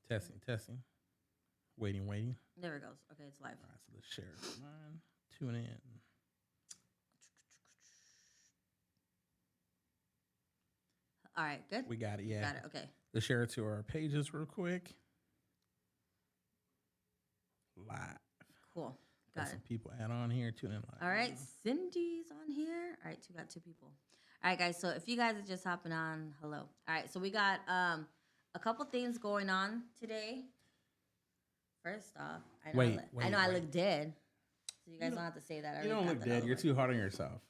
Testing. Waiting. There it goes. Okay, it's live. All right, so let's share it. Mine. Tune in. All right, good. We got it. Yeah. Got it. Okay. Let's share it to our pages real quick. Live. Cool. Got it. Some people add on here. Tune in live. All right, Cindy's on here. All right, got two people. All right, guys. So if you guys are just hopping on, hello. All right, so we got a couple things going on today. First off, I know I look dead, so you guys don't have to say that. You don't look dead. You're too hard on yourself.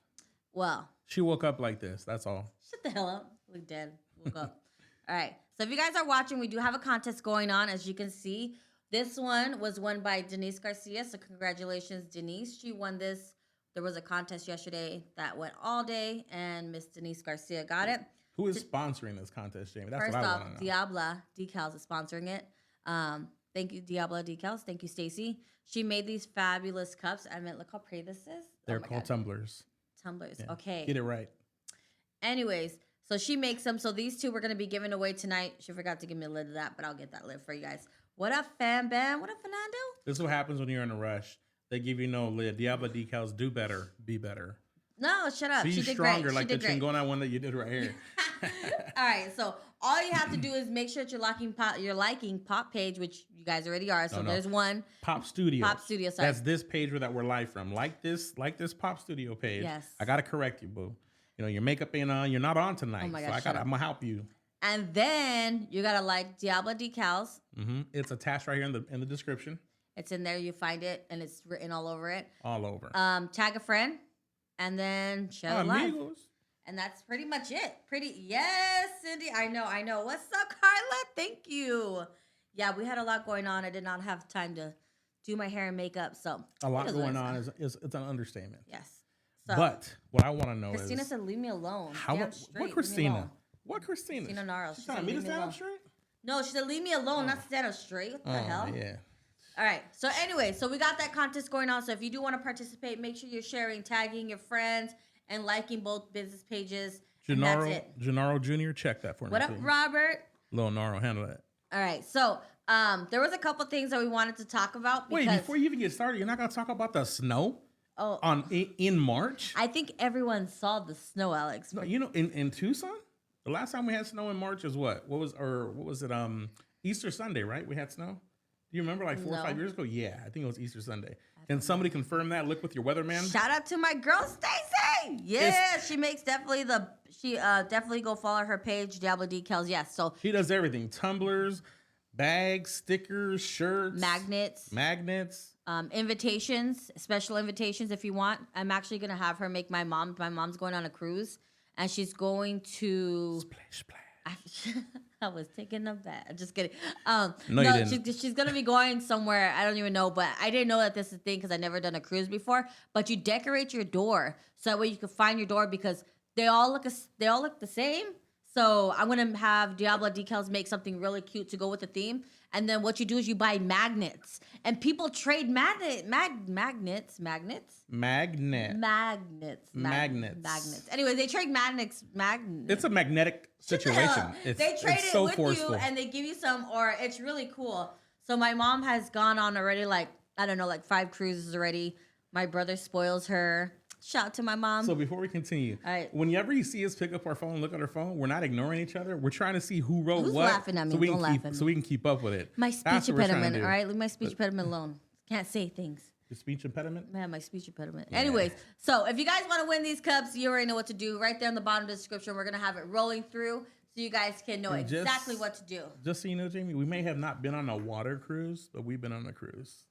Well, she woke up like this. That's all. Shut the hell up. Look dead. Woke up. All right. So if you guys are watching, we do have a contest going on, as you can see. This one was won by Denise Garcia. So congratulations, Denise. She won this. There was a contest yesterday that went all day, and Miss Denise Garcia got it. Who is sponsoring this contest, Jamie? That's First what I off, want to know. Diabla Decals is sponsoring it. Thank you, Diabla Decals. Thank you, Stacy. She made these fabulous cups. I mean, look how pretty this is. They're called tumblers. Tumblers. Yeah. Okay. Get it right. Anyways, so she makes them. So these two we're going to be giving away tonight. She forgot to give me a lid of that, but I'll get that lid for you guys. What up, Fam Bam? What up, Fernando? This is what happens when you're in a rush. They give you no lid. Diablo decals, do better, be better. No, shut up. Be She did stronger, great. like the Chingona one that you did right here. All right, so all you have to do is make sure that you're liking Pop page, which you guys already are. So there's one. Pop Studio. Pop Studio, sorry. That's this page that we're live from. Like this Pop Studio page. Yes. I gotta correct you, boo. You know, your makeup ain't on. You're not on tonight. Oh my gosh, so I'm gonna help you. And then you gotta like Diablo Decals. Mm-hmm. It's attached right here in the description. It's in there. You find it, and it's written all over it. All over. Tag a friend, and then share it live. Amigos. And that's pretty much it. Yes, Cindy. I know. What's up, Carla? Thank you. Yeah, we had a lot going on. I did not have time to do my hair and makeup. So a lot going on is it's an understatement. Yes. So, but what I want to know Christina is said, "Leave me alone." What Christina? What Christina? Christina Gnarls. She's telling me to stand up straight? No, she said, "Leave me alone, not stand up straight." What the hell? Yeah. All right. So anyway, so we got that contest going on. So if you do want to participate, make sure you're sharing, tagging your friends, and liking both business pages. Gennaro Jr., check that for me. What up, Robert? Lil Naro, handle that. All right. So there was a couple things that we wanted to talk about. Wait, before you even get started, you're not going to talk about the snow? In March? I think everyone saw the snow, Alex. No, you know, in Tucson, the last time we had snow in March is what? What was it? Easter Sunday, right? We had snow. Do you remember like 4 or 5 years ago? Yeah, I think it was Easter Sunday. Can somebody confirm that? Look with your weatherman. Shout out to my girl Stacy. Yeah, she makes definitely definitely go follow her page, Diablo Decals. Yes, so she does everything: tumblers, bags, stickers, shirts, magnets, invitations, special invitations if you want. I'm actually gonna have her make my mom's going on a cruise, and she's going to splash. I was taking a bath. Just kidding. No, you didn't. She's gonna be going somewhere. I don't even know, but I didn't know that this is a thing because I never done a cruise before. But you decorate your door so that way you can find your door because they all look the same. So I'm gonna have Diablo Decals make something really cute to go with the theme. And then what you do is you buy magnets, and people trade magnets. Anyway, they trade magnets. It's a magnetic situation. They trade it so with forceful. you, and they give you some, or it's really cool. So my mom has gone on already, like 5 cruises already. My brother spoils her. Shout out to my mom. So before we continue, all right. Whenever you see us pick up our phone and look at our phone, we're not ignoring each other. We're trying to see who wrote Who's what. laughing at me? Don't laugh at me. So we can keep up with it. My speech impediment, all right? Leave my speech impediment alone. Can't say things. Your speech impediment? Man, my speech impediment. Yeah. Anyways, so if you guys want to win these cups, you already know what to do. Right there in the bottom of the description, we're going to have it rolling through so you guys can know exactly what to do. Just so you know, Jamie, we may have not been on a water cruise, but we've been on a cruise.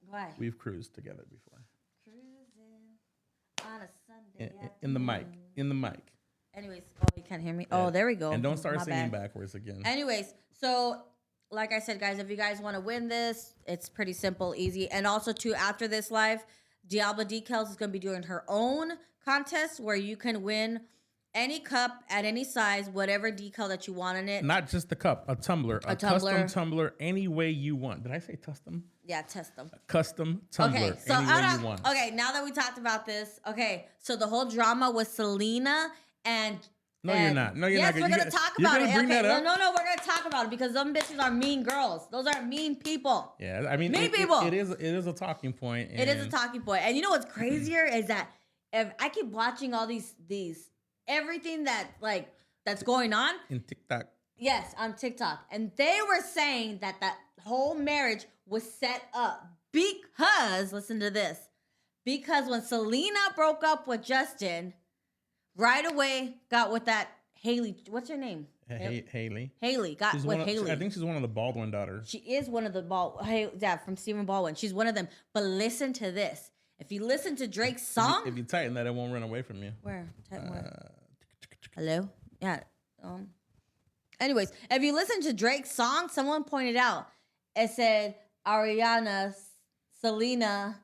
Why? We've cruised together before. On a Sunday in the mic. Anyways, you can't hear me. Yeah. Oh, there we go. And don't start singing backwards again. Anyways, so like I said, guys, if you guys want to win this, it's pretty simple, easy. And also, too, after this live, Diablo Decals is going to be doing her own contest where you can win any cup at any size, whatever decal that you want in it. Not just the cup, a tumbler. A custom tumbler, any way you want. Did I say custom? Yeah, custom. A custom tumbler, okay, so any way you want. Okay, now that we talked about this, so the whole drama was Selena and No, you're not. No, you're yes, not. we're gonna talk about it. Bring Okay, that up? no, we're gonna talk about it because them bitches are mean girls. Those are mean people. Yeah, I mean, Mean people. It is a talking point. It is a talking point. And you know what's crazier is that if I keep watching all these everything that's going on in TikTok. Yes, on TikTok. And they were saying that whole marriage was set up because, listen to this, because when Selena broke up with Justin, right away got with that Haley. What's her name? Haley. Haley got with Haley. I think she's one of the Baldwin daughters. She is one of the from Stephen Baldwin. She's one of them. But listen to this. If you listen to Drake's song, if you tighten that, it won't run away from you. Where? Hello? Yeah. Anyways, if you listen to Drake's song, someone pointed out it said Ariana, Selena,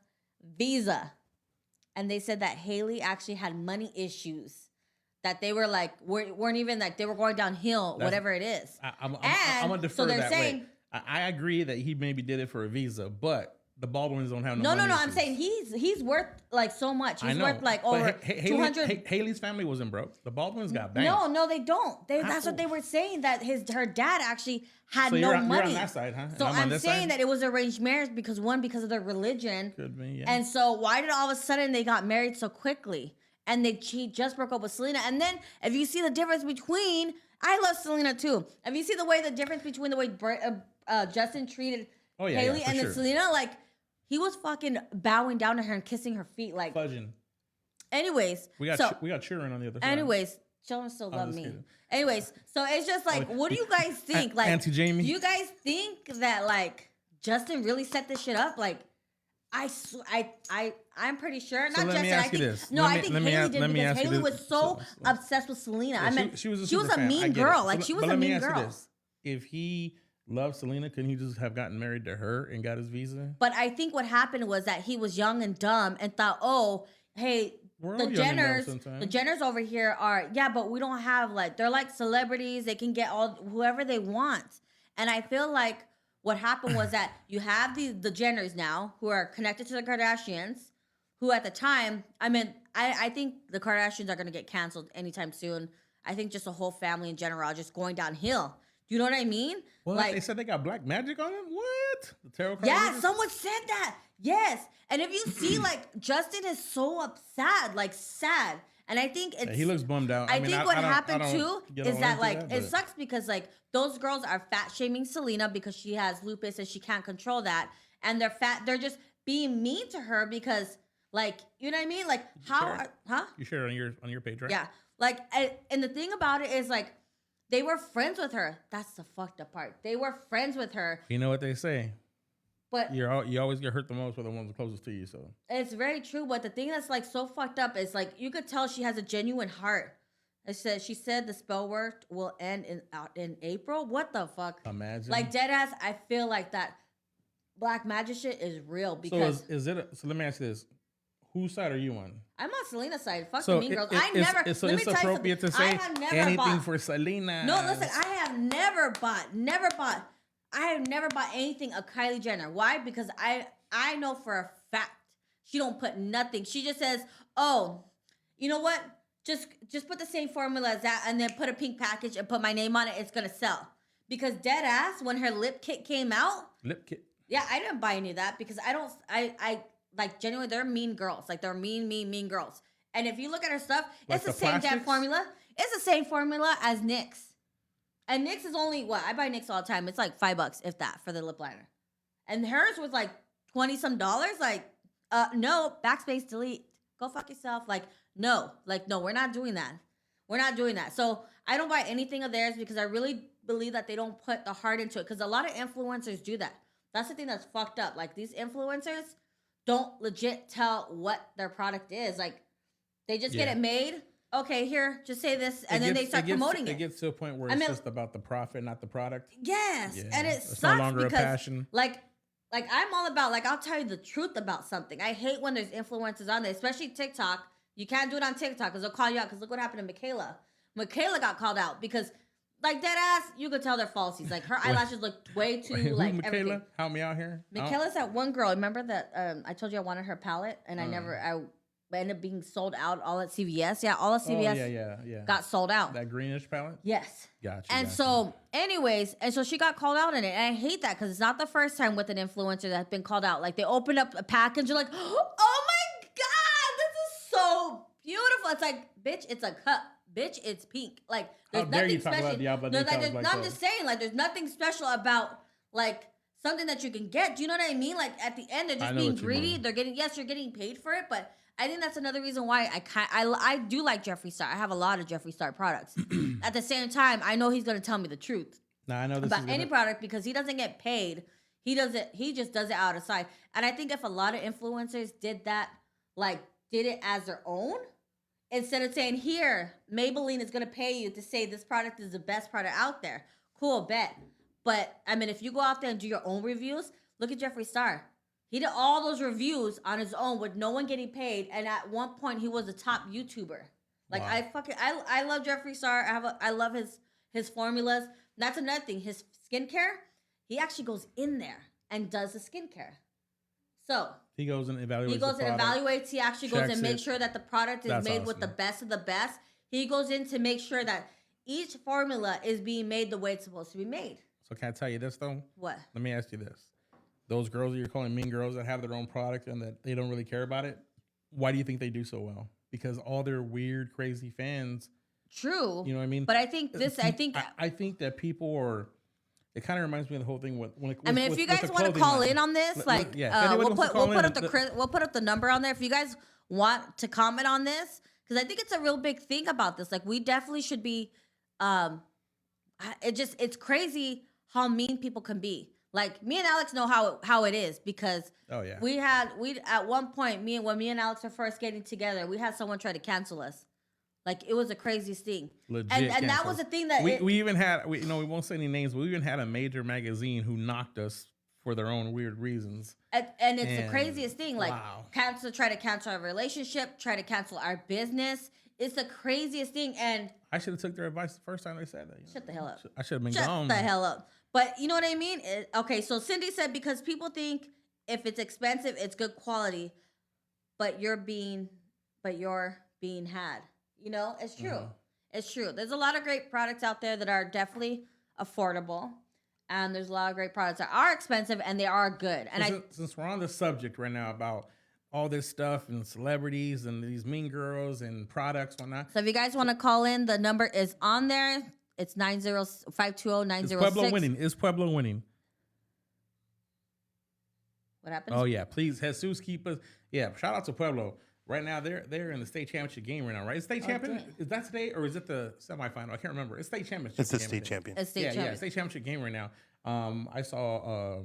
Visa, and they said that Haley actually had money issues. That they were like weren't even like they were going downhill, whatever it is. I'm gonna defer so they're that saying, way. I agree that he maybe did it for a visa, but the Baldwins don't have no. No. Issues. I'm saying he's worth like so much. He's worth like over 200. Haley's family wasn't broke. The Baldwins got banks. No, they don't. That's what they were saying. That her dad actually had no money. You're on that side, huh? So I'm saying that it was arranged marriage because of their religion. Could be, yeah. And so why did all of a sudden they got married so quickly? And he just broke up with Selena. And then if you see the difference between, I love Selena too. If you see the difference between the way Justin treated Haley and then Selena, like he was fucking bowing down to her and kissing her feet, like fudging. Anyways, we got children on the other side. Anyways, children still love me. Kidding. Anyways, so it's just like, what do you guys think? Like, Auntie Jamie, do you guys think that like Justin really set this shit up? Like, I'm pretty sure. Not Justin. I think I think Haley did because Haley was so obsessed with Selena. Yeah, I mean, she was a mean girl. Like she was a mean girl. If he loved Selena, couldn't he just have gotten married to her and got his visa? But I think what happened was that he was young and dumb and thought, oh, hey, the Jenners over here are, but we don't have they're like celebrities. They can get whoever they want. And I feel like what happened was that you have the Jenners now who are connected to the Kardashians, who at the time, I think the Kardashians are going to get canceled anytime soon. I think just the whole family in general are just going downhill. Do you know what I mean? Well, they said they got black magic on them? What? The tarot card? Yeah, someone said that. Yes. And if you see, Justin is so sad. And I think he looks bummed out. I think what happened too is that it sucks because those girls are fat shaming Selena because she has lupus and she can't control that. And they're just being mean to her because you know what I mean? Like You share it on your page, right? Yeah. And the thing about it is they were friends with her. That's the fucked up part. They were friends with her. You know what they say. But you always get hurt the most with the ones closest to you. So it's very true. But the thing that's so fucked up is you could tell she has a genuine heart. She said the spell work will end in April. What the fuck? Imagine. Dead ass. I feel like that black magic shit is real because. So let me ask you this: whose side are you on? I'm on Selena's side. Fuck the mean girls. It's appropriate to say anything for Selena. No, listen. I have never bought. I have never bought anything of Kylie Jenner. Why? Because I know for a fact she don't put nothing. She just says, "Oh, you know what? Just put the same formula as that, and then put a pink package and put my name on it. It's gonna sell." Because dead ass, when her lip kit came out, yeah, I didn't buy any of that because I genuinely, they're mean girls. They're mean girls. And if you look at her stuff, it's the same damn formula. It's the same formula as NYX. And NYX is only I buy NYX all the time. It's $5, if that, for the lip liner. And hers was $20 some. No, backspace, delete. Go fuck yourself. No, we're not doing that. We're not doing that. So I don't buy anything of theirs because I really believe that they don't put the heart into it. Because a lot of influencers do that. That's the thing that's fucked up. These influencers don't legit tell what their product is. They just get it made. Okay, here, just say this, and then they start promoting it. It gets to a point where it's just about the profit, not the product. Yes, and it's no longer because, a passion. I'm all about, I'll tell you the truth about something. I hate when there's influencers on there, especially TikTok. You can't do it on TikTok because they'll call you out. Because look what happened to Michaela. Michaela got called out because, dead ass, you could tell they're falsies. Her eyelashes looked way too, Michaela? everything. Help me out here. Michaela's that one girl. Remember that I told you I wanted her palette, and I never, ended up being sold out all at CVS. Yeah, all at Oh CVS yeah. got sold out. That greenish palette. Yes. Gotcha. And so, anyways, and so she got called out in it. And I hate that because it's not the first time with an influencer that's been called out. Like they open up a package, you're like, oh my God, this is so beautiful. It's like, bitch, it's a cup. Bitch, it's pink. Like there's How dare nothing you talk special. about Diablo No, details like no, I'm that. just saying, like, there's nothing special about like something that you can get. Do you know what I mean? Like at the end, they're I just know being what you greedy. mean. They're getting, yes, you're getting paid for it, but I think that's another reason why I do like Jeffree Star. I have a lot of Jeffree Star products. At the same time, I know he's gonna tell me the truth Now I know this about is any product because he doesn't get paid. He just does it out of sight. And I think if a lot of influencers did that, like did it as their own, instead of saying, here, Maybelline is gonna pay you to say this product is the best product out there. Cool, bet. But I mean, if you go out there and do your own reviews, look at Jeffree Star. He did all those reviews on his own with no one getting paid, and at one point he was a top YouTuber. Like Wow. I love Jeffree Star. I love his formulas. That's another thing. His skincare, he actually goes in there and does the skincare. So He goes and evaluates. he goes the and product. evaluates. He actually goes checks and makes it. sure that the product is That's made with the awesome. best of the best. He goes in to make sure that each formula is being made the way it's supposed to be made. So can I tell you this though? What? Let me ask you this: those girls that you're calling mean girls that have their own product and that they don't really care about it, why do you think they do so well? Because all their weird, crazy fans. True. You know what I mean? But I think I think that people are. It kind of reminds me of the whole thing when it. I mean, if you guys want to call in on this, like, we'll put up the number on there. If you guys want to comment on this, because I think it's a real big thing about this. Like, we definitely should be. It's crazy how mean people can be. Like, me and Alex know how it is because Oh yeah. we at one point when me and Alex were first getting together, we had someone try to cancel us. Like, it was the craziest thing. Legit and that cancel. was the thing that we even had. We won't say any names, but we even had a major magazine who knocked us for their own weird reasons. and it's the craziest thing. Like, wow. try to cancel our relationship, try to cancel our business. It's the craziest thing. And I should have took their advice the first time they said that. shut the hell up. I should have been Shut gone. the hell up. But you know what I mean? Okay, so Cindy said because people think if it's expensive, it's good quality, but you're being had. You know, it's true. It's true. There's a lot of great products out there that are definitely affordable, and there's a lot of great products that are expensive and they are good. And Since we're on the subject right now about all this stuff and celebrities and these mean girls and products, whatnot. So if you guys want to call in, the number is on there. It's 520-906. Is Pueblo winning? Is Pueblo winning? What happens? Oh yeah, please, Jesus, keep us. Yeah, shout out to Pueblo. Right now, they're in the state championship game right now, right? State champion dang. is that today or is it the semifinal? I can't remember. It's state championship. It's the game, I state think. champion. It's state Yeah, champion. state championship game right now. I saw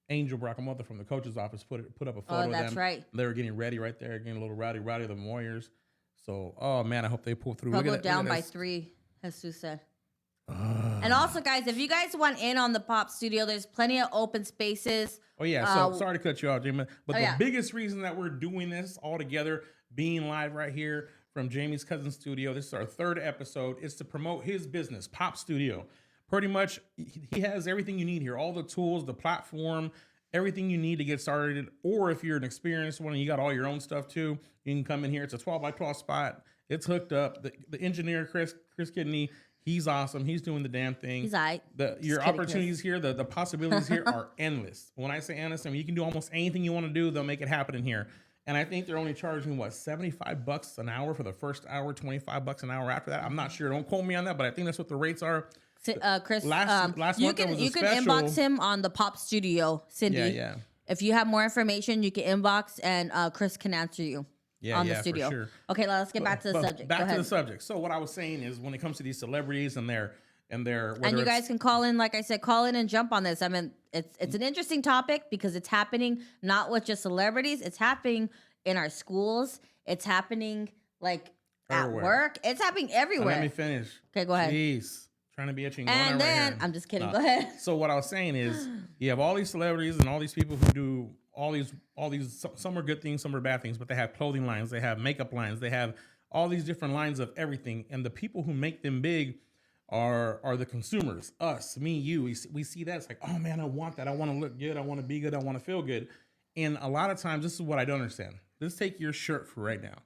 Angel Bracamonte from the coach's office put up a photo of them. that's right. They were getting ready right there, getting a little rowdy the Warriors. So, oh man, I hope they pull through. Pueblo Look at down that. by 3, Jesus said. And also, guys, if you guys want in on the Pop Studio, there's plenty of open spaces. Oh yeah, so sorry to cut you off, Jamie, but the yeah. biggest reason that we're doing this all together, being live right here from Jamie's cousin studio, this is our 3rd episode, is to promote his business, Pop Studio. Pretty much, he has everything you need here, all the tools, the platform, everything you need to get started. Or if you're an experienced one and you got all your own stuff too, you can come in here. It's a 12 by 12 spot. It's hooked up. The engineer, Chris Kidney, he's awesome. He's doing the damn thing. He's all right. Your opportunities here, the possibilities here are endless. When I say endless, I mean you can do almost anything you want to do. They'll make it happen in here. And I think they're only charging $75 an hour for the first hour, $25 an hour after that. I'm not sure. Don't quote me on that, but I think that's what the rates are. Chris, Last you month there can was a you can special. inbox him on the Pop Studio, Cindy. Yeah. If you have more information, you can inbox and Chris can answer you on the for studio. sure. Okay, let's get back to the But subject. Back Go to ahead. the subject. So what I was saying is when it comes to these celebrities and their And you guys can call in, like I said, call in and jump on this. I mean, it's an interesting topic because it's happening not with just celebrities. It's happening in our schools. It's happening like Everywhere. at work. It's happening everywhere. Let me finish. Okay, go ahead. Jeez. Trying to be a chingona And right then here. I'm just kidding. Go ahead. So what I was saying is, you have all these celebrities and all these people who do all these. Some are good things, some are bad things, but they have clothing lines, they have makeup lines, they have all these different lines of everything. And the people who make them big are the consumers, us, me, you. We see that it's like, oh man, I want that. I want to look good. I want to be good. I want to feel good. And a lot of times, this is what I don't understand. let's take your shirt for right now.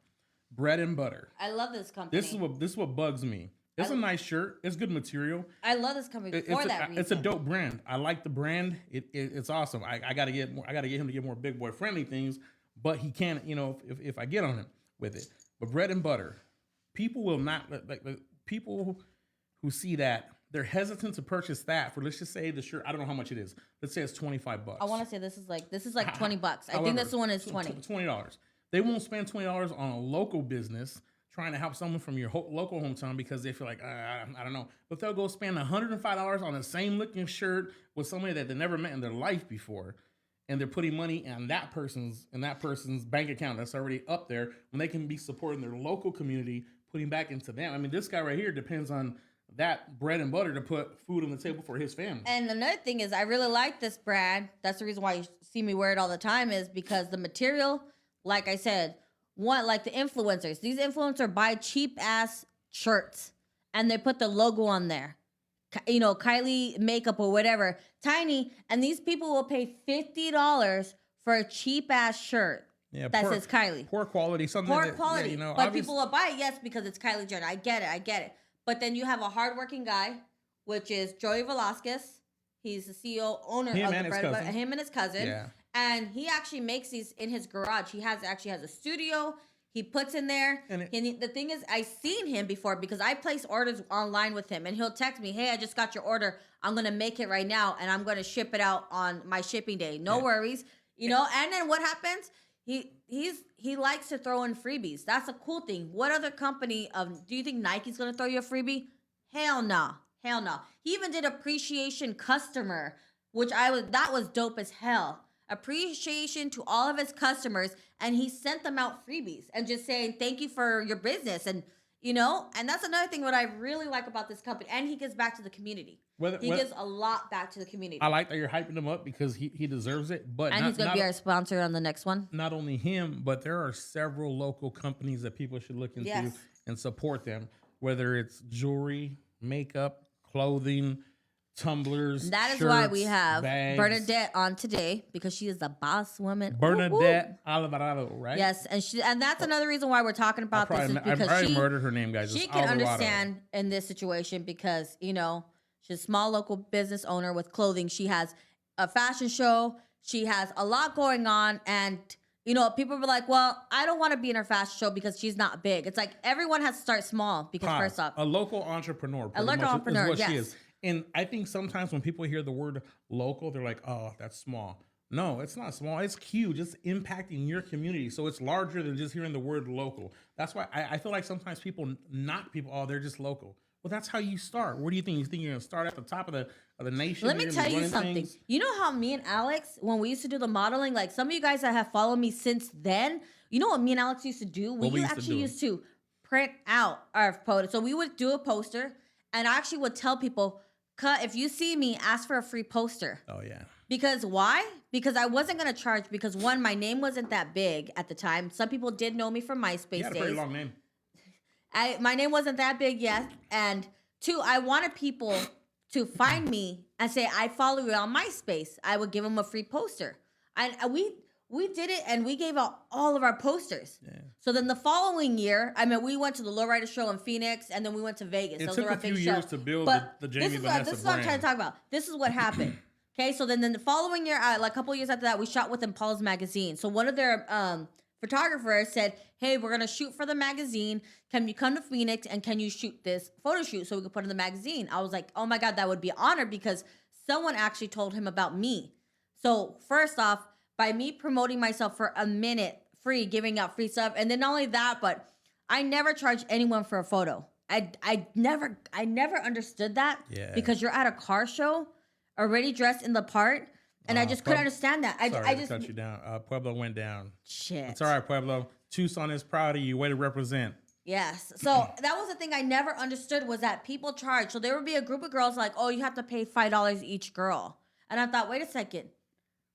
Bread and butter. I love this company. This is what bugs me. It's a nice shirt. It's good material. I love this company for that reason. It's a dope brand. I like the brand. It's awesome. I gotta get more. I gotta get him to get more big boy friendly things. But he can't. You know, if I get on him with it. But bread and butter, people will not like people who see that. They're hesitant to purchase that for, let's just say the shirt. I don't know how much it is. Let's say it's $25. I want to say this is like $20. I think this one is $20. They won't spend $20 on a local business trying to help someone from your local hometown because they feel like I don't know. But they'll go spend $105 on the same looking shirt with somebody that they never met in their life before, and they're putting money in that person's bank account that's already up there when they can be supporting their local community, putting back into them. I mean, this guy right here depends on that bread and butter to put food on the table for his family. And another thing is, I really like this brand. That's the reason why you see me wear it all the time, is because the material, like I said, like the influencers. These influencers buy cheap ass shirts and they put the logo on there. You know, Kylie makeup or whatever, tiny. And these people will pay $50 for a cheap ass shirt. Yeah, that says Kylie. Poor quality. Poor quality. Yeah, you know, but people will buy it, yes, because it's Kylie Jenner. I get it. But then you have a hardworking guy, which is Joey Velasquez. He's the CEO, owner of the brand. Him and his cousin. Yeah. And he actually makes these in his garage. He actually has a studio. He puts in there. And the thing is, I've seen him before because I place orders online with him. And he'll text me, hey, I just got your order. I'm going to make it right now. And I'm going to ship it out on my shipping day. No worries. You know, and then what happens? He likes to throw in freebies. That's a cool thing. What other company do you think Nike's gonna throw you a freebie? Hell no. He even did appreciation customer, that was dope as hell. Appreciation to all of his customers, and he sent them out freebies and just saying thank you for your business, and you know, and that's another thing what I really like about this company. And he gives back to the community. He gives a lot back to the community. I like that you're hyping him up because he deserves it. And he's going to be our sponsor on the next one. Not only him, but there are several local companies that people should look into and support them, whether it's jewelry, makeup, clothing, tumblers. That is why we have bags. Bernadette on today, because she is the boss woman. Bernadette Alvarado, right? Yes, and that's another reason why we're talking about this, is because I murdered her name, guys. She can understand in this situation because, you know, she's a small local business owner with clothing. She has a fashion show. She has a lot going on, and you know, people were like, well, I don't want to be in her fashion show because she's not big. It's like everyone has to start small because first off, a local entrepreneur. A local entrepreneur, is what she is. And I think sometimes when people hear the word local, they're like, oh, that's small. No, it's not small. It's huge. It's impacting your community. So it's larger than just hearing the word local. That's why I feel like sometimes people knock people, oh, they're just local. Well, that's how you start. Where do you think? You think you're going to start at the top of the nation? Let me tell you something. Things? You know how me and Alex, when we used to do the modeling, like some of you guys that have followed me since then, you know what me and Alex used to do? We used to print out our photos. So we would do a poster, and I actually would tell people, if you see me, ask for a free poster. Oh, yeah. Because why? Because I wasn't going to charge, because one, my name wasn't that big at the time. Some people did know me from MySpace days. You had a pretty long name. My name wasn't that big yet. And two, I wanted people to find me and say, I follow you on MySpace. I would give them a free poster. And we did it, and we gave out all of our posters. Yeah. So then the following year, we went to the Lowrider show in Phoenix, and then we went to Vegas. It took a few years to build the Jamie Vanessa brand. This is what I'm trying to talk about. This is what happened. Okay, so then the following year, like a couple years after that, we shot with Impulse magazine. So one of their photographers said, hey, we're going to shoot for the magazine. Can you come to Phoenix, and can you shoot this photo shoot so we can put it in the magazine? I was like, oh my God, that would be an honor, because someone actually told him about me. So first off, by me promoting myself for a minute free, giving out free stuff. And then not only that, but I never charge anyone for a photo. I never understood that, because you're at a car show already dressed in the part. And I just couldn't understand that. I just cut you down. Pueblo went down. Shit. It's all right, Pueblo. Tucson is proud of you. Way to represent. Yes. So that was the thing I never understood, was that people charge. So there would be a group of girls like, oh, you have to pay $5 each girl. And I thought, wait a second.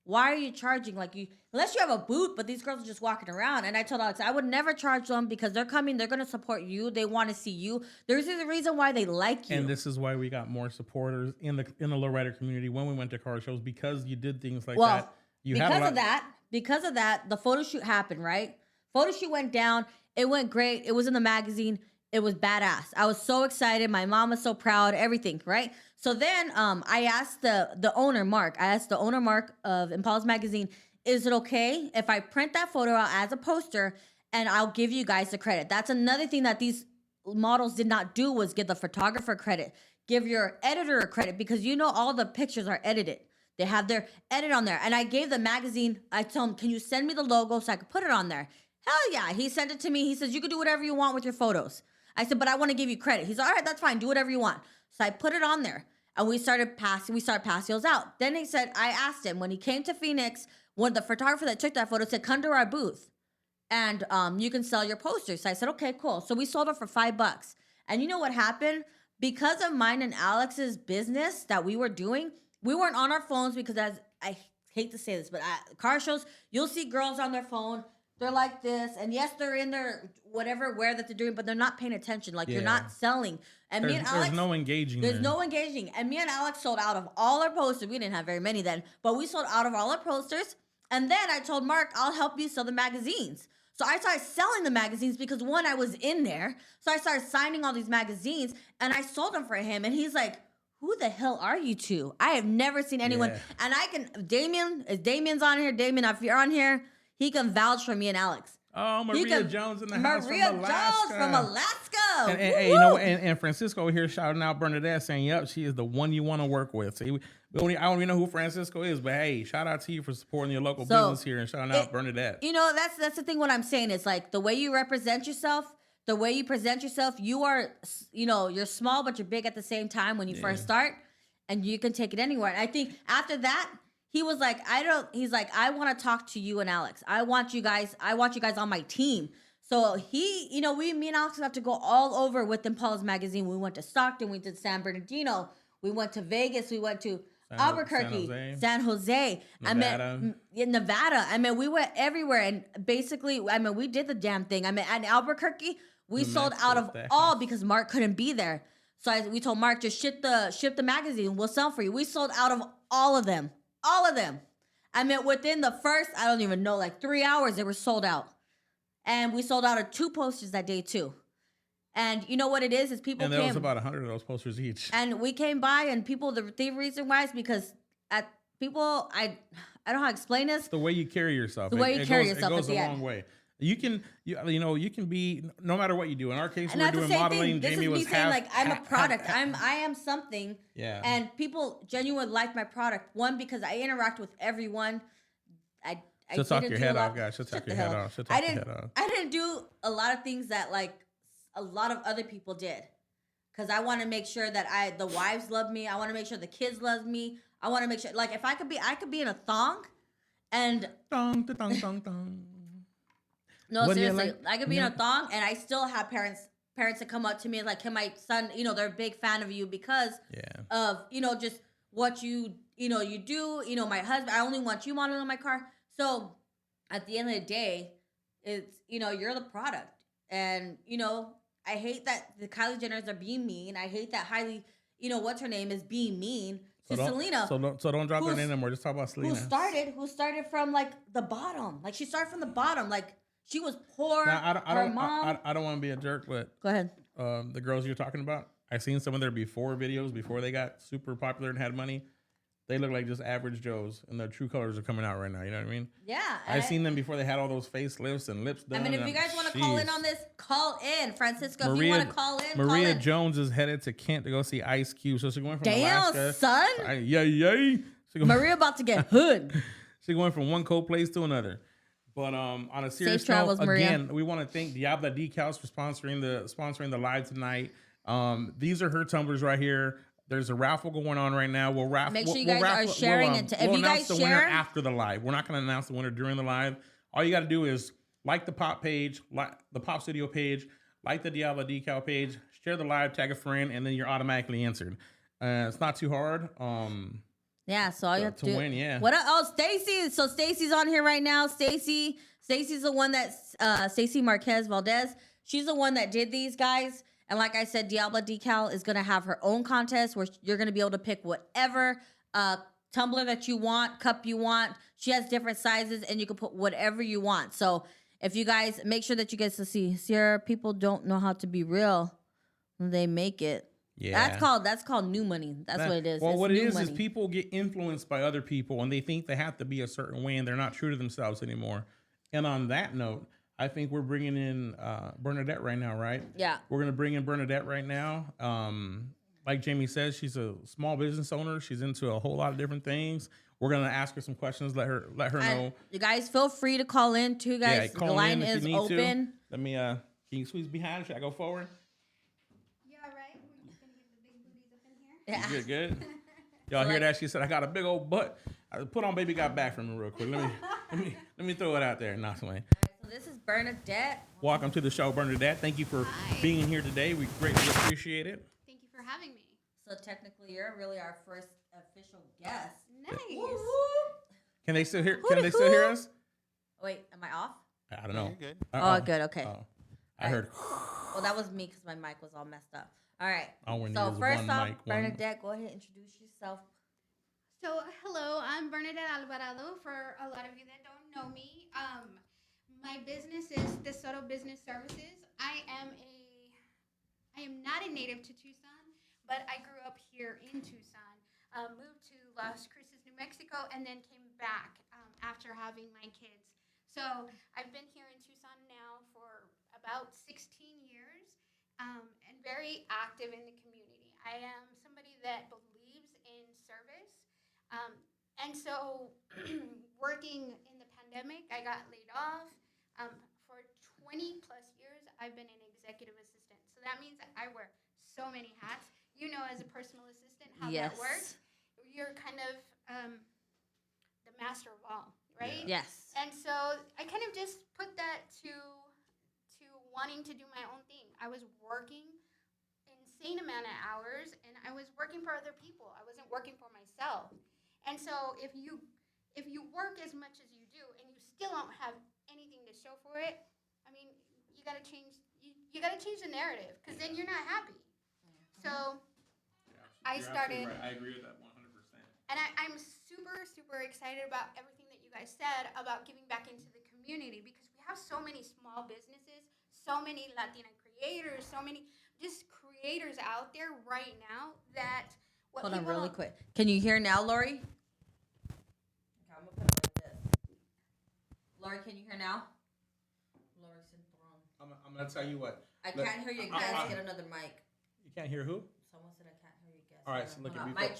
Why are you charging? Unless you have a booth, but these girls are just walking around. And I told Alex, I would never charge them, because they're coming, they're going to support you. They want to see you. There's a reason why they like you. And this is why we got more supporters in the lowrider community when we went to car shows, because you did things like that. Because of that, the photo shoot happened, right? Photo shoot went down. It went great. It was in the magazine. It was badass. I was so excited. My mom was so proud. Everything, right? So then, I asked the owner, Mark. I asked the owner, Mark of Impulse Magazine, is it okay if I print that photo out as a poster and I'll give you guys the credit? That's another thing that these models did not do was give the photographer credit, give your editor a credit, because all the pictures are edited. They have their edit on there. And I gave the magazine, I told him, can you send me the logo so I could put it on there? Hell yeah. He sent it to me. He says, you can do whatever you want with your photos. I said, but I want to give you credit. He's like, all right, that's fine. Do whatever you want. So I put it on there and we started passing those out. Then he said, I asked him when he came to Phoenix, when the photographer that took that photo said, come to our booth and you can sell your posters. So I said, okay, cool. So we sold it for $5. And you know what happened? Because of mine and Alex's business that we were doing, we weren't on our phones because, as I hate to say this, but at car shows, you'll see girls on their phone. They're like this. And yes, they're in their whatever wear that they're doing, but they're not paying attention. Like, you're not selling. And me and Alex. There's no engaging. There's no engaging. And me and Alex sold out of all our posters. We didn't have very many then, but we sold out of all our posters. And then I told Mark, I'll help you sell the magazines. So I started selling the magazines because, one, I was in there. So I started signing all these magazines and I sold them for him. And he's like, who the hell are you two? I have never seen anyone. Yeah. And Damien's on here. Damien, if you're on here, he can vouch for me and Alex. Oh, Maria Jones in the house from Alaska. Maria Jones from Alaska. And hey, and Francisco here shouting out Bernadette saying, yep, she is the one you want to work with. See, I don't even know who Francisco is, but hey, shout out to you for supporting your local business here and shouting out Bernadette. That's the thing. What I'm saying is, like, the way you represent yourself, the way you present yourself, you are, you're small, but you're big at the same time when you first start, and you can take it anywhere. And I think after that, he was like, I want to talk to you and Alex. I want you guys on my team. So me and Alex have to go all over with Impulse Magazine. We went to Stockton, we did San Bernardino, we went to Vegas, we went to Albuquerque, San Jose, Nevada. I mean, we went everywhere, and basically, we did the damn thing. At Albuquerque, we sold out of all because Mark couldn't be there. So we told Mark, just ship the magazine, we'll sell for you. We sold out of all of them. All of them. Within the first, I don't even know, like 3 hours, they were sold out. And we sold out of 2 posters that day too. And you know what it is people and came. And there was about 100 of those posters each. And we came by, and the reason why is because I don't know how to explain this. The way you carry yourself. The way you carry yourself. It goes a long way. You can be, no matter what you do. In our case, we're doing modeling. Jamie was I'm a product. I am something. Yeah. And people genuinely like my product. One, because I interact with everyone. She'll talk your head off, guys. She'll talk your head off. I didn't do a lot of things that like a lot of other people did. Because I want to make sure that the wives love me. I want to make sure the kids love me. I want to make sure, like, if I could be in a thong and thong, thong, thong, thong. No, what seriously, I could be in a thong and I still have parents that come up to me like, "Can my son, they're a big fan of you because of, just what you do, my husband, I only want you modeling on my car." So at the end of the day, it's, you're the product. And, I hate that the Kylie Jenners are being mean. I hate that Hailey, what's her name, is being mean to Selena. So don't drop their name anymore. Just talk about Selena. Who started from like the bottom. Like, she started from the bottom. Like, she was poor. Now, I don't want to be a jerk, but go ahead. The girls you're talking about, I've seen some of their before videos before they got super popular and had money. They look like just average Joes, and their true colors are coming out right now. You know what I mean? Yeah. I've seen them before they had all those facelifts and lips done. If you guys want to call in on this, call in. Francisco, if you want to call in, Maria Jones is headed to Kent to go see Ice Cube. So she's going from Alaska. Damn, son. Yay. Maria about to get hood. She's going from one cold place to another. But on a serious note, again, we want to thank Diabla Decals for sponsoring the live tonight. These are her tumblers right here. There's a raffle going on right now. Make sure you guys are sharing it. If you guys share, the winner after the live. We're not going to announce the winner during the live. All you got to do is like the Pop page, like the Pop Studio page, like the Diabla Decal page, share the live, tag a friend, and then you're automatically answered. It's not too hard. Yeah, so all you have to do, win. Yeah. What? Oh, Stacy. So Stacy's on here right now. Stacy's the one that Stacy Marquez Valdez. She's the one that did these guys. And like I said, Diabla Decal is going to have her own contest where you're going to be able to pick whatever tumbler that you want, cup you want. She has different sizes, and you can put whatever you want. So If you guys make sure that you guys to see, Sierra, people don't know how to be real. They make it. Yeah. That's called new money. That's what it is. Well, It's what it new is money. people get influenced by other people and they think they have to be a certain way and they're not true to themselves anymore. And on that note, I think we're bringing in Bernadette right now, right? Yeah. We're going to bring in Bernadette right now. Like Jamie says, she's a small business owner. She's into a whole lot of different things. We're going to ask her some questions, let her know. You guys feel free to call in too, guys. Call the line in if is you need open. to. Let me, can you squeeze behind? Should I go forward? Yeah, right. We're just gonna get the big booties up in Yeah. here. Good. Y'all hear that? She said, "I got a big old butt." I put on "Baby Got Back" from me real quick. Let me throw it out there. Not Wayne. So this is Bernadette. Welcome to the show, Bernadette. Thank you for being here today. We greatly appreciate it. Thank you for having me. So technically, you're really our first official guest. Nice. Can they still hear? Can they still hear us? Wait, am I off? I don't know. You're good. Oh, good. Okay. I heard. Well, that was me because my mic was all messed up. All right. All we need So is first one off, mic, one- Bernadette, go ahead and introduce yourself. So, hello, I'm Bernadette Alvarado. For a lot of you that don't know me, my business is DeSoto Business Services. I am not a native to Tucson, but I grew up here in Tucson. Moved to Las Cruces, New Mexico, and then came back after having my kids. So I've been here in Tucson now for about 16 years, and very active in the community. I am somebody that believes in service. And so, working in the pandemic, I got laid off. For 20 plus years, I've been an executive assistant. So that means that I wear so many hats. You know, as a personal assistant, how that works. You're kind of the master of all, right? Yeah. Yes. And so I kind of just put that to wanting to do my own thing. I was working insane amount of hours, and I was working for other people. I wasn't working for myself. And so if you work as much as you do and you still don't have anything to show for it, I mean, you got to change the narrative, because then you're not happy. So I started. Right. I agree with that 100%. And I'm super, super excited about everything that you guys said about giving back into the community, because we have so many small businesses, so many Latina creators, so many just creators out there right now that Hold on really quick. Can you hear now, Lori? Okay, I'm gonna put it like this. Lori, can you hear now? Lori's enthroned. I'm gonna tell you what. I can't hear you guys. Get another mic. You can't hear who? Someone said I can't hear you guys. All right, so look at me. Mic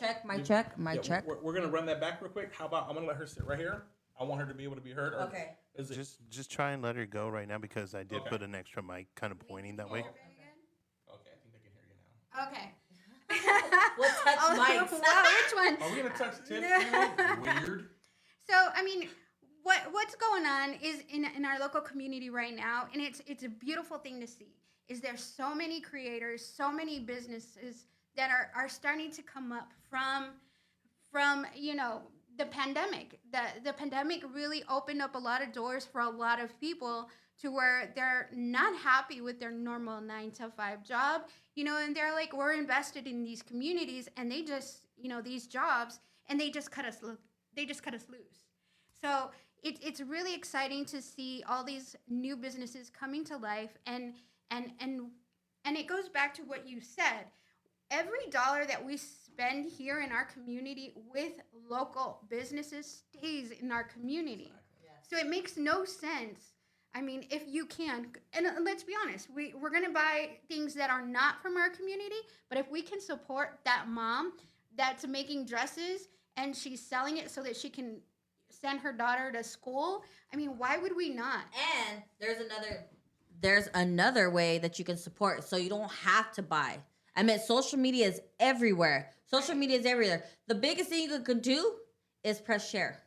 check. We're gonna run that back real quick. How about I'm gonna let her sit right here. I want her to be able to be heard. Okay. Is it? Just try and let her go right now, because I did Okay. put an extra mic kind of pointing that way. Okay, I think they can hear you now. Okay. We'll touch mics. Wow, which one? Are we gonna touch tips? Weird. So I mean, what's going on is in our local community right now, and it's a beautiful thing to see. Is there's so many creators, so many businesses that are starting to come up from the pandemic. The pandemic really opened up a lot of doors for a lot of people to where they're not happy with their normal 9-to-5 job, and they're like, we're invested in these communities, and they just, these jobs, and they just cut us loose. So it's really exciting to see all these new businesses coming to life, and it goes back to what you said. Every dollar that we spend here in our community with local businesses stays in our community. So it makes no sense. I mean, if you can, and let's be honest, we're going to buy things that are not from our community, but if we can support that mom that's making dresses and she's selling it so that she can send her daughter to school, I mean, why would we not? And there's another way that you can support, so you don't have to buy. I mean, social media is everywhere. Social media is everywhere. The biggest thing you can do is press share.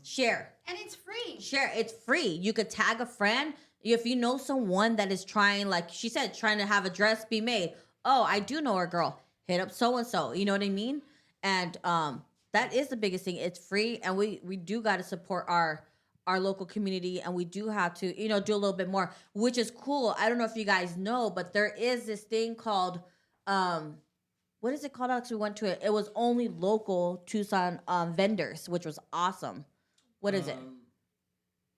Share. And it's free. Share. It's free. You could tag a friend. If you know someone that is trying, like she said, trying to have a dress be made. Oh, I do know a girl. Hit up so-and-so. You know what I mean? And that is the biggest thing. It's free. And we do got to support our local community. And we do have to, do a little bit more, which is cool. I don't know if you guys know, but there is this thing called, what is it called? Alex? We went to it. It was only local Tucson vendors, which was awesome. What is it?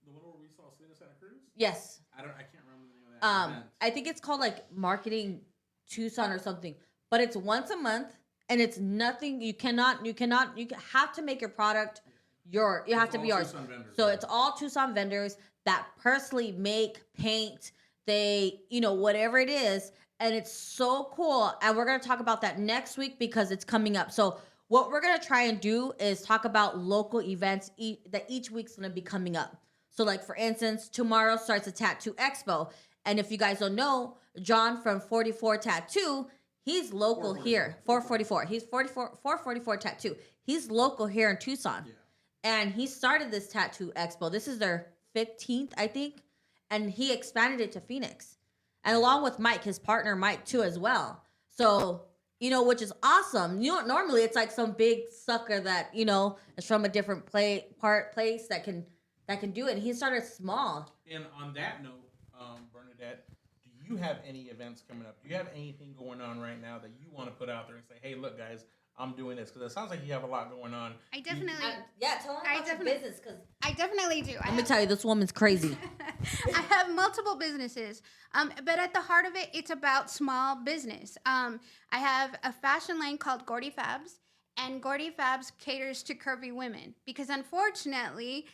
The one where we saw Selena Santa Cruz? Yes. I can't remember the name of that event. I think it's called like Marketing Tucson or something, but it's once a month and it's nothing. You have to make your product you have to all be yours. Tucson vendors, So right? it's all Tucson vendors that personally make, paint, they, whatever it is. And it's so cool. And we're going to talk about that next week because it's coming up. So what we're going to try and do is talk about local events that each week's going to be coming up. So like, for instance, tomorrow starts a tattoo expo. And if you guys don't know, John from 44 Tattoo, he's local here. 444. He's 444 Tattoo. He's local here in Tucson. Yeah. And he started this tattoo expo. This is their 15th, I think. And he expanded it to Phoenix. And along with Mike, his partner Mike too as well. So, which is awesome. Normally it's like some big sucker that, is from a different place that can do it. And he started small. And on that note, Bernadette, do you have any events coming up? Do you have anything going on right now that you want to put out there and say, hey, look, guys, I'm doing this? Because it sounds like you have a lot going on. I definitely, Tell him about your business. Cause I definitely do. let me tell you, this woman's crazy. I have multiple businesses, but at the heart of it, it's about small business. I have a fashion line called Gordy Fabs, and Gordy Fabs caters to curvy women because unfortunately,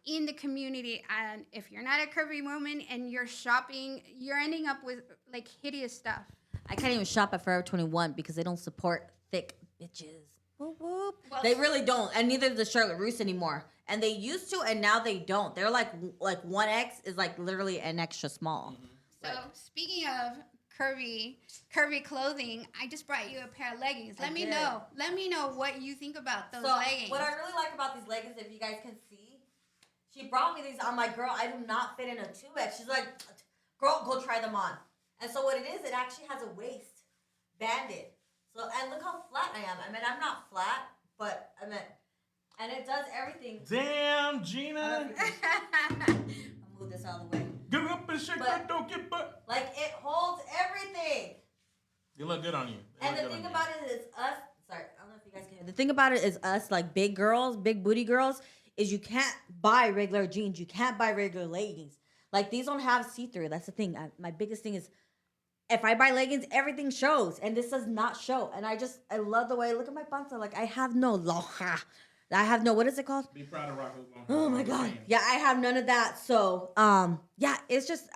in the community, and if you're not a curvy woman and you're shopping, you're ending up with like hideous stuff. I can't even shop at Forever 21 because they don't support thick bitches. Whoop, whoop. Well, they really don't, and neither does Charlotte Russe anymore. And they used to, and now they don't. They're like 1X is like literally an extra small. So speaking of curvy clothing, I just brought you a pair of leggings. Let me know what you think about those leggings. What I really like about these leggings, if you guys can see, she brought me these. I'm like, girl, I do not fit in a 2X. She's like, girl, go try them on. And so what it is, it actually has a waist banded. So, and look how flat I am. I mean, I'm not flat, but and it does everything. Damn, Gina. I'll move this out of the way. Get up and shake that, don't get butt. Like, it holds everything. You look good on you. And the thing about it is us, sorry, I don't know if you guys can hear. The thing about it is us, like big girls, big booty girls, is you can't buy regular jeans. You can't buy regular leggings. Like, these don't have see-through. That's the thing. My biggest thing is, if I buy leggings, everything shows, and this does not show. And I love the way, look at my panza. Like, I have no loja. I have no, what is it called? Be proud of Rock. Oh my God. Yeah, I have none of that. So, yeah, it's just,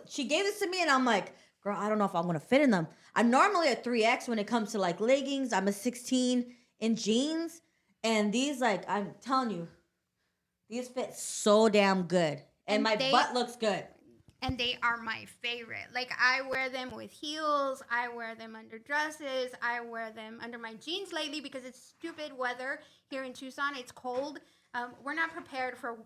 she gave this to me and I'm like, girl, I don't know if I'm going to fit in them. I'm normally a 3X when it comes to like leggings. I'm a 16 in jeans. And these, like, I'm telling you, these fit so damn good. And my butt looks good. And they are my favorite. Like, I wear them with heels. I wear them under dresses. I wear them under my jeans lately because it's stupid weather here in Tucson. It's cold. We're not prepared for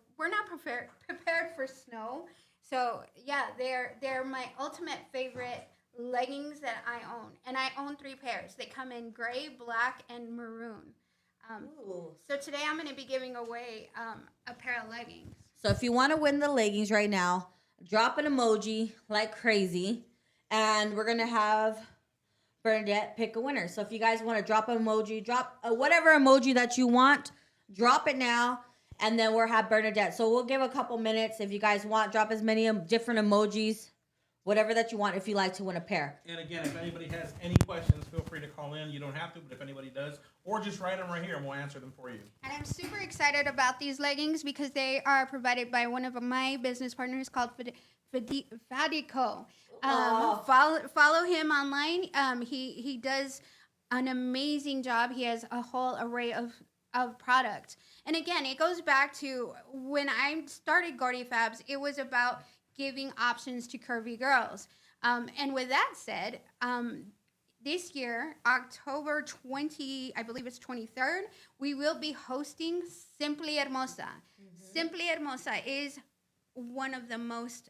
snow. So yeah, they're my ultimate favorite leggings that I own, and I own 3 pairs. They come in gray, black, and maroon. So today I'm going to be giving away a pair of leggings. So if you want to win the leggings right now, drop an emoji like crazy, and we're going to have Bernadette pick a winner. So if you guys want to drop an emoji, drop whatever emoji that you want, drop it now, and then we'll have Bernadette. So we'll give a couple minutes. If you guys want, drop as many different emojis, whatever that you want, if you like to win a pair. And again, if anybody has any questions, feel free to call in. You don't have to, but if anybody does, or just write them right here and we'll answer them for you. And I'm super excited about these leggings because they are provided by one of my business partners called Fadico. Follow him online. He does an amazing job. He has a whole array of product. And again, it goes back to when I started Gordy Fabs, it was about giving options to curvy girls. And with that said, this year, October 20, I believe it's 23rd, we will be hosting Simply Hermosa. Mm-hmm. Simply Hermosa is one of the most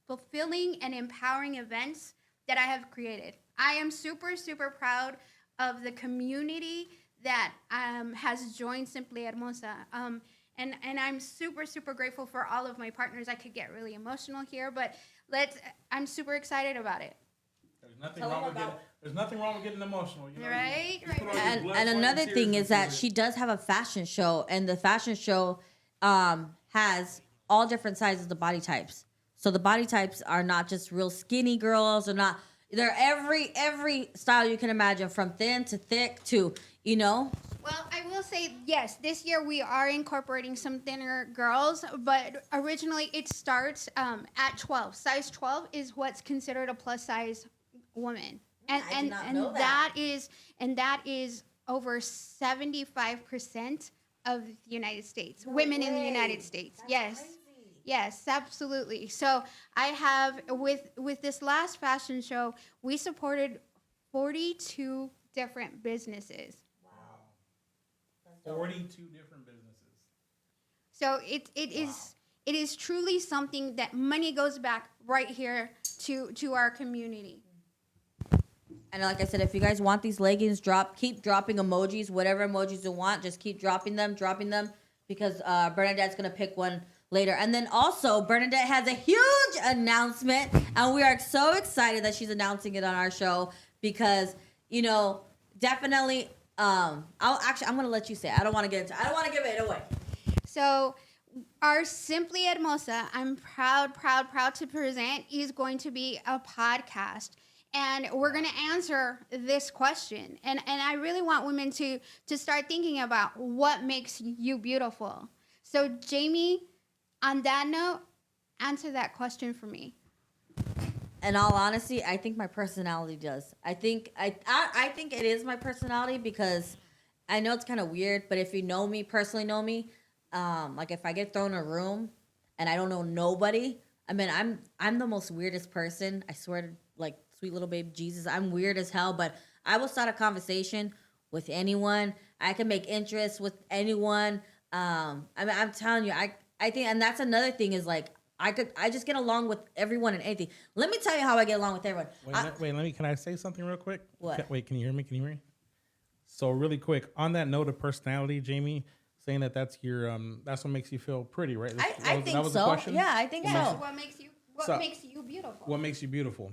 fulfilling and empowering events that I have created. I am super, super proud of the community that has joined Simply Hermosa. And I'm super, super grateful for all of my partners. I could get really emotional here, but I'm super excited about it. There's nothing wrong with getting emotional. You know? Right. And another thing is that she does have a fashion show, and the fashion show has all different sizes of body types. So the body types are not just real skinny girls, or not. They're every style you can imagine, from thin to thick to, you know. Well, I will say, yes, this year we are incorporating some thinner girls, but originally it starts at 12. Size 12 is what's considered a plus size woman. I did not know that. that is over 75% of the United States. Women in the United States. Yes. Crazy. Yes, absolutely. So I have with this last fashion show, we supported 42 different businesses. 42 different businesses. So it is truly something that money goes back right here to our community. And like I said, if you guys want these leggings, keep dropping emojis, whatever emojis you want, just keep dropping them, because Bernadette's gonna pick one later. And then also, Bernadette has a huge announcement, and we are so excited that she's announcing it on our show, because, you know, definitely, I'm gonna let you say it. I don't want to give it away. So our Simply Hermosa, I'm proud to present, is going to be a podcast. And we're going to answer this question. And I really want women to start thinking about what makes you beautiful. So, Jamie, on that note, answer that question for me. In all honesty, I think my personality does. I think it is my personality, because I know it's kind of weird, but if you know me, personally know me, like if I get thrown in a room and I don't know nobody, I mean, I'm the most weirdest person. I swear to, like, sweet little baby Jesus, I'm weird as hell, but I will start a conversation with anyone. I can make interest with anyone. I mean, I'm telling you, I think, and that's another thing, is like, I just get along with everyone and anything. Let me tell you how I get along with everyone. Can I say something real quick? What? Can you hear me? Can you hear me? So really quick, on that note of personality, Jamie, saying that's what makes you feel pretty, right? I think so. Question? Yeah, I think so. What makes you beautiful? What makes you beautiful?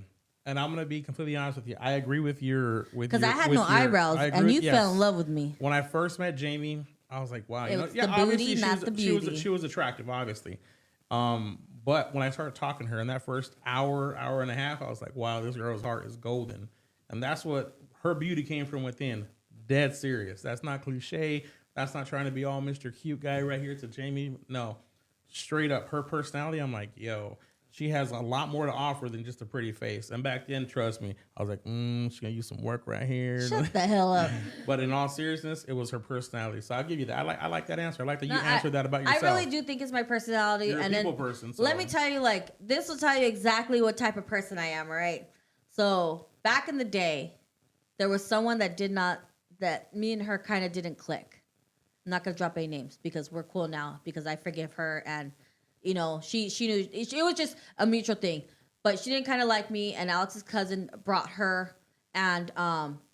And I'm gonna be completely honest with you. I agree with your because I had no eyebrows, and you fell in love with me. When I first met Jamie, I was like, wow, the booty, not the beauty. She was attractive, obviously. But when I started talking to her in that first hour and a half, I was like, wow, this girl's heart is golden. And that's what her beauty came from within. Dead serious. That's not cliche. That's not trying to be all Mr. Cute guy right here to Jamie. No, straight up, her personality, I'm like, yo, she has a lot more to offer than just a pretty face. And back then, trust me, I was like, she's going to use some work right here. Shut the hell up. But in all seriousness, it was her personality. So I'll give you that. I like that answer. I like that you answered that about yourself. I really do think it's my personality. You're and a people person. So. Let me tell you, like, this will tell you exactly what type of person I am, all right? So back in the day, there was someone that me and her kind of didn't click. I'm not going to drop any names because we're cool now, because I forgive her, and you know, she knew it was just a mutual thing, but she didn't kind of like me, and Alex's cousin brought her. And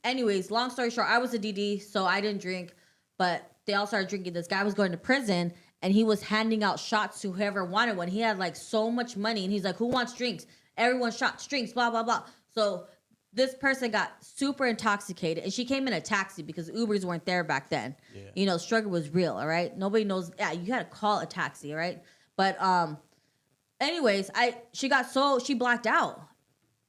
anyways, long story short, I was a DD, so I didn't drink, but they all started drinking. This guy was going to prison, and he was handing out shots to whoever wanted one. He had like so much money, and he's like, who wants drinks? Everyone shot drinks, blah, blah, blah. So this person got super intoxicated, and she came in a taxi because Ubers weren't there back then. Yeah. You know, struggle was real, all right? Nobody knows. Yeah, you had to call a taxi, all right? But anyways, she blacked out,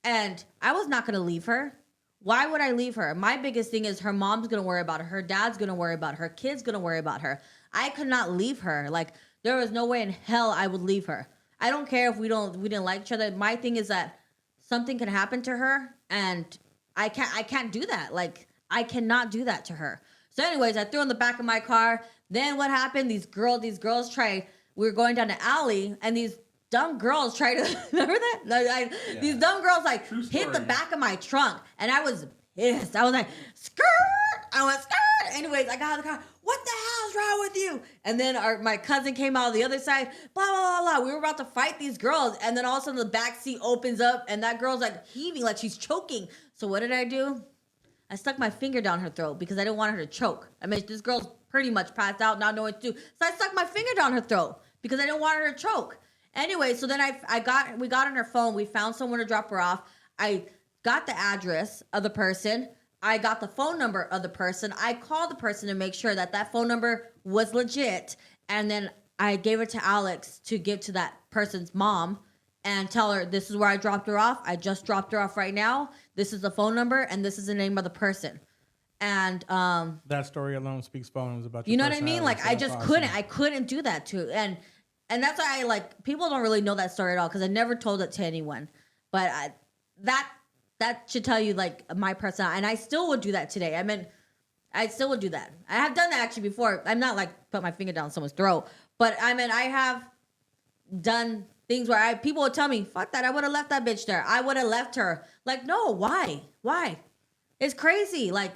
and I was not going to leave her. Why would I leave her? My biggest thing is her mom's going to worry about her dad's going to worry about her, kid's going to worry about her. I could not leave her. Like, there was no way in hell I would leave her. I don't care if we didn't like each other. My thing is that something can happen to her, and I can't do that. Like, I cannot do that to her. So anyways, I threw her in the back of my car. Then what happened? These girls tried. We were going down the alley, and these dumb girls tried to remember that? These dumb girls hit the back of my trunk, and I was pissed. I was like, skirt! I went, skirt! Anyways, I got out of the car. What the hell's wrong with you? And then my cousin came out of the other side. Blah, blah, blah, blah. We were about to fight these girls, and then all of a sudden the back seat opens up, and that girl's like heaving, like she's choking. So what did I do? I stuck my finger down her throat because I didn't want her to choke. I mean, this girl's pretty much passed out, not knowing what to do. So I stuck my finger down her throat because I didn't want her to choke. Anyway, so then we got on her phone. We found someone to drop her off. I got the address of the person. I got the phone number of the person. I called the person to make sure that phone number was legit. And then I gave it to Alex to give to that person's mom and tell her, this is where I dropped her off. I just dropped her off right now. This is the phone number and this is the name of the person. And that story alone speaks volumes about you your know what I mean? personality, Like so I that's just awesome. couldn't do that too. And that's why I like people don't really know that story at all because I never told it to anyone. But that should tell you like my personality. And I still would do that today. I mean, I still would do that. I have done that actually before. I'm not like put my finger down someone's throat, but I mean I have done things where people would tell me, "Fuck that! I would have left that bitch there. I would have left her." Like, no, why? Why? It's crazy. Like,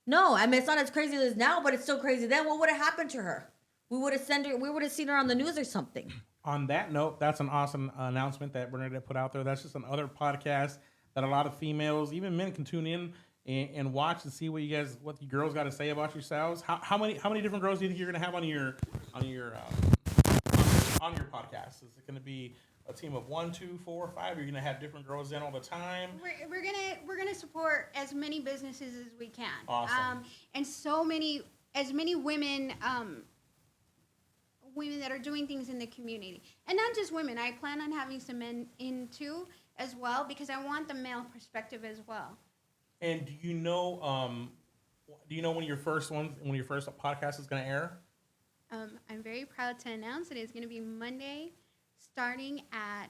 no, I mean it's not as crazy as now, but it's still crazy. Then what would have happened to her? We would have sent her. We would have seen her on the news or something. On that note, that's an awesome announcement that Bernadette put out there. That's just another podcast that a lot of females, even men, can tune in and watch and see what you girls got to say about yourselves. How many different girls do you think you're gonna have on your podcast? Is it gonna be a team of 1, 2, 4, 5? You're gonna have different girls in all the time. We're gonna support as many businesses as we can. Awesome. And as many women. Women that are doing things in the community, and not just women. I plan on having some men in too as well because I want the male perspective as well. And do you know when your first podcast is going to air? I'm very proud to announce it is going to be Monday, starting at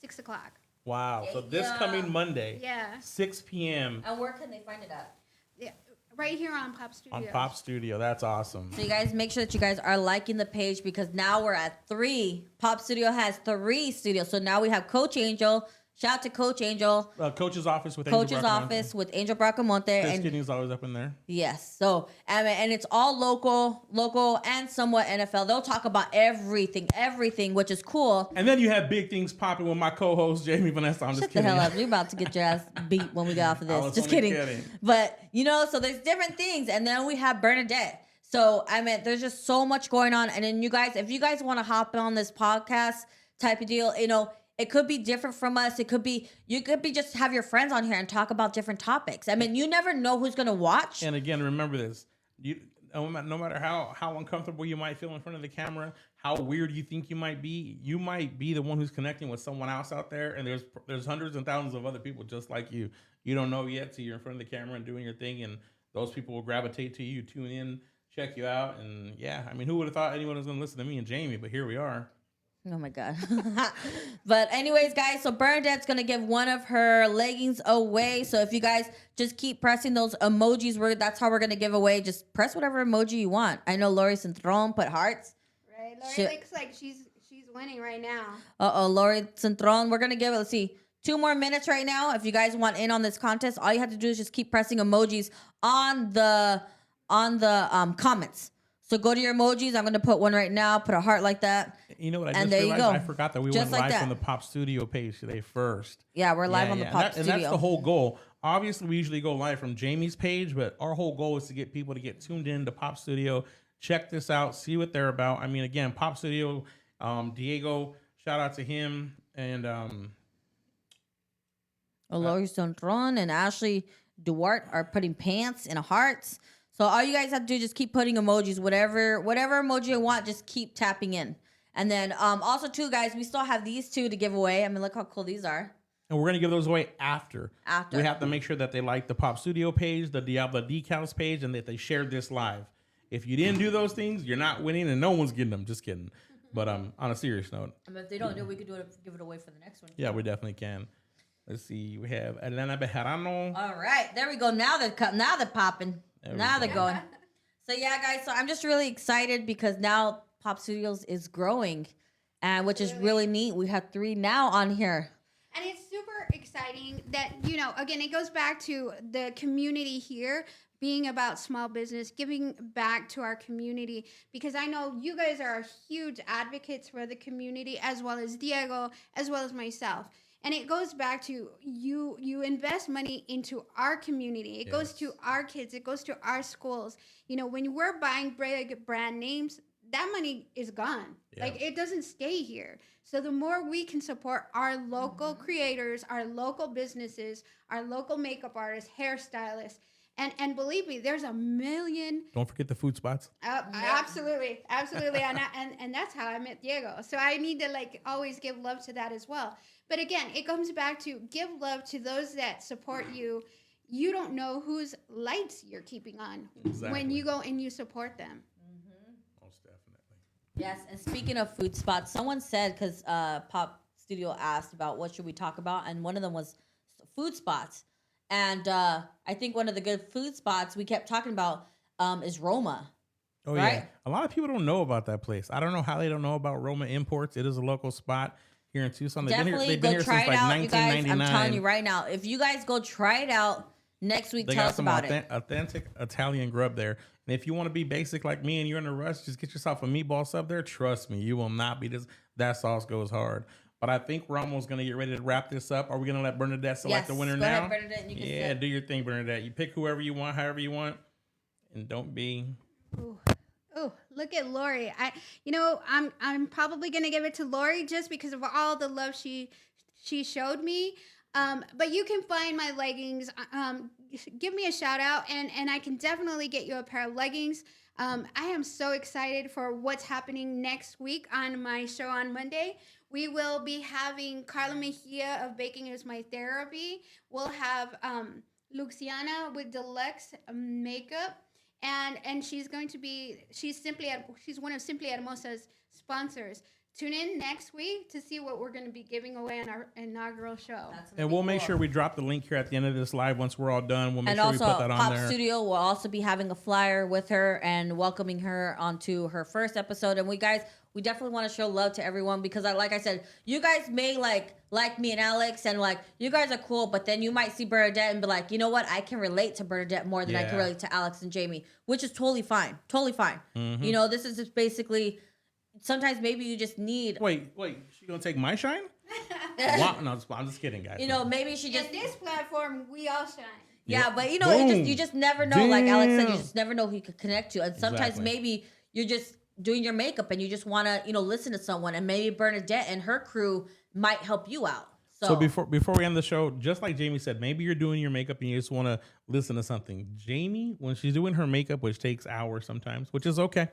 6 o'clock. Wow! So this coming Monday, 6 p.m. And where can they find it at? Yeah, right here on Pop Studio. On Pop Studio, that's awesome. So you guys make sure that you guys are liking the page because now we're at 3. Pop Studio has 3 studios. So now we have Coach Angel. Shout out to Coach Angel. Coach's office with Coach's office with Angel Bracamonte. His kidney's always up in there. Yes. So and it's all local and somewhat NFL. They'll talk about everything, which is cool. And then you have big things popping with my co-host Jamie Vanessa. I'm just Shut the kidding. hell up. You're about to get your ass beat when we get off of I this. was Just only kidding. But so there's different things, and then we have Bernadette. So I mean, there's just so much going on, and then you guys, if you guys want to hop on this podcast type of deal, it could be different from us. You could be just have your friends on here and talk about different topics. I mean, you never know who's gonna watch. And again, remember this: no matter how uncomfortable you might feel in front of the camera, how weird you think you might be the one who's connecting with someone else out there. And there's hundreds and thousands of other people just like you. You don't know yet, so you're in front of the camera and doing your thing, and those people will gravitate to you, tune in, check you out, and yeah, I mean, who would have thought anyone was gonna listen to me and Jamie? But here we are. Oh my God. But anyways, guys, so Bernadette's going to give one of her leggings away. So if you guys just keep pressing those emojis, that's how we're going to give away. Just press whatever emoji you want. I know Lori Centron put hearts. Right. Lori looks like she's winning right now. Lori Centron. We're going to give it, let's see, 2 more minutes right now. If you guys want in on this contest, all you have to do is just keep pressing emojis on the comments. So go to your emojis. I'm going to put one right now. Put a heart like that. You know what? I And just there you realized go. I forgot that we Just went like live that. on the Pop Studio page today first. Yeah, we're live on the Pop Studio. And that's the whole goal. Obviously, we usually go live from Jamie's page, but our whole goal is to get people to get tuned in to Pop Studio, check this out, see what they're about. I mean, again, Pop Studio, Diego, shout out to him. And Lori Centron and Ashley Duarte are putting pants in hearts. So all you guys have to do is just keep putting emojis, whatever emoji you want, just keep tapping in. And then also too, guys, we still have these 2 to give away. I mean, look how cool these are. And we're going to give those away after. We have to make sure that they like the Pop Studio page, the Diablo Decals page, and that they shared this live. If you didn't do those things, you're not winning and no one's getting them. Just kidding. But on a serious note. I mean, if they don't do it, we could give it away for the next one. Yeah, we definitely can. Let's see. We have Elena Bejarano. All right. There we go. Now they're popping. Now they're going. So yeah, guys. So I'm just really excited because now Pop Studios is growing, and which is really neat. We have 3 now on here. And it's super exciting that, again, it goes back to the community here being about small business, giving back to our community, because I know you guys are huge advocates for the community, as well as Diego, as well as myself. And it goes back to you invest money into our community. It goes to our kids. It goes to our schools. When we're buying brand names, that money is gone. Yeah. Like, it doesn't stay here. So the more we can support our local creators, our local businesses, our local makeup artists, hairstylists, And believe me, there's a million. Don't forget the food spots. Absolutely, and that's how I met Diego. So I need to like always give love to that as well. But again, it comes back to give love to those that support you. You don't know whose lights you're keeping on when you go and you support them. Most definitely. Yes, and speaking of food spots, someone said, because Pop Studio asked about what should we talk about, and one of them was food spots. And I think one of the good food spots we kept talking about is Roma. Oh, right? yeah. A lot of people don't know about that place. I don't know how they don't know about Roma Imports. It is a local spot here in Tucson. Definitely They've been go here try since it like out, you guys. 1999. I'm telling you right now, if you guys go try it out next week, They tell got us some about it. authentic Italian grub there. And if you want to be basic like me and you're in a rush, just get yourself a meatball sub there. Trust me, you will not be this. That sauce goes hard. But I think we're almost going to get ready to wrap this up. Are we going to let Bernadette select the winner go now? ahead, Bernadette, and you can Yeah, sit. do your thing, Bernadette. You pick whoever you want, however you want. And don't be... Oh, look at Lori. I'm probably gonna give it to Lori just because of all the love she showed me. But you can find my leggings. Give me a shout out, and I can definitely get you a pair of leggings. I am so excited for what's happening next week on my show on Monday. We will be having Carla Mejia of Baking is My Therapy. We'll have Luciana with Deluxe Makeup. And she's going to be she's one of Simply Hermosa's sponsors. Tune in next week to see what we're going to be giving away on our inaugural show. And we'll make sure we drop the link here at the end of this live once we're all done. We'll make And sure also, we put that on Pop there. Studio will also be having a flyer with her and welcoming her onto her first episode. And we definitely want to show love to everyone because, like I said, you guys may like me and Alex, and like you guys are cool, but then you might see Bernadette and be like, you know what? I can relate to Bernadette more than I can Yeah. relate to Alex and Jamie, which is totally fine. Totally fine. Mm-hmm. You know, this is just basically. Sometimes maybe you just need. Wait, she gonna take my shine? What? No, I'm just kidding, guys. You know, maybe she just. In this platform, we all shine. Yeah, but you know, Boom. you just never know. Like Alex said, you Damn. just never know who you could connect to. And sometimes Exactly. maybe you're just doing your makeup and you just want to, listen to someone. And maybe Bernadette and her crew might help you out. So before we end the show, just like Jamie said, maybe you're doing your makeup and you just want to listen to something. Jamie, when she's doing her makeup, which takes hours sometimes, which is okay,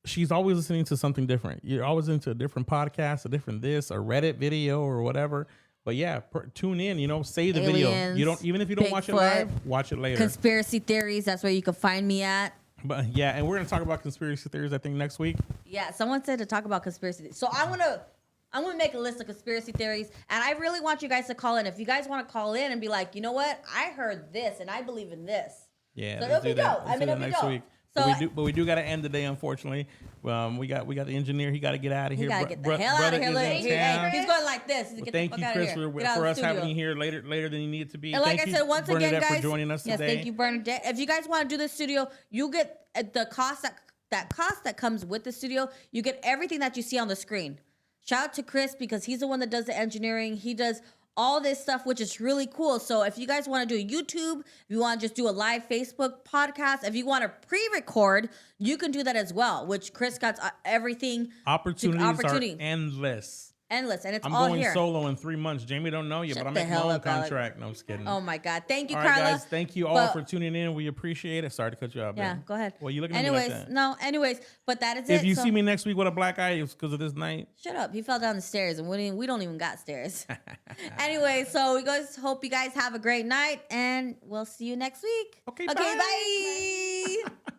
she's always listening to something different. You're always into a different podcast, a different this, a Reddit video or whatever. But yeah, tune in, save the video. You don't, even if you don't watch it Bigfoot, live, watch it later. conspiracy theories, that's where you can find me at. But yeah, and we're going to talk about conspiracy theories, I think, next week. Yeah, someone said to talk about conspiracy. So I'm gonna make a list of conspiracy theories, and I really want you guys to call in. If you guys want to call in and be like, you know what, I heard this and I believe in this. Yeah, So let's it'll do be that. dope. Let's do that it'll be next dope. week. So But we do got to end the day, unfortunately. We got the engineer. He got to get out of he here. gotta get the hell out of here. Brother is Look, in town. he's going like this. Well, Get the thank fuck you, out Chris, of here. for Get out of the us having studio. you here later than you need to be. And like thank I you, said, once again, Bernadette, guys, for joining us yes, today. thank you, Bernadette. If you guys want to do the studio, you get the cost that comes with the studio. You get everything that you see on the screen. Shout out to Chris because he's the one that does the engineering. He does all this stuff, which is really cool. So if you guys want to do YouTube, if you want to just do a live Facebook podcast, if you want to pre-record, you can do that as well, which Chris got everything. Opportunities are endless. Endless, and it's I'm all going here. solo in 3 months. Jamie don't know you, Shut but I'm the making my hell own up, Alex. contract. No, I'm just kidding. Oh my God. Thank you, All right, Carla. guys. Thank you all But- for tuning in. We appreciate it. Sorry to cut you off. Yeah, babe. go ahead. Well, you looking at me like Anyways, that. but that is it. If you So- see me next week with a black eye, it's because of this night. Shut up. He fell down the stairs and we don't even got stairs. Anyway, so we guys hope you guys have a great night and we'll see you next week. Okay, Okay, bye. bye.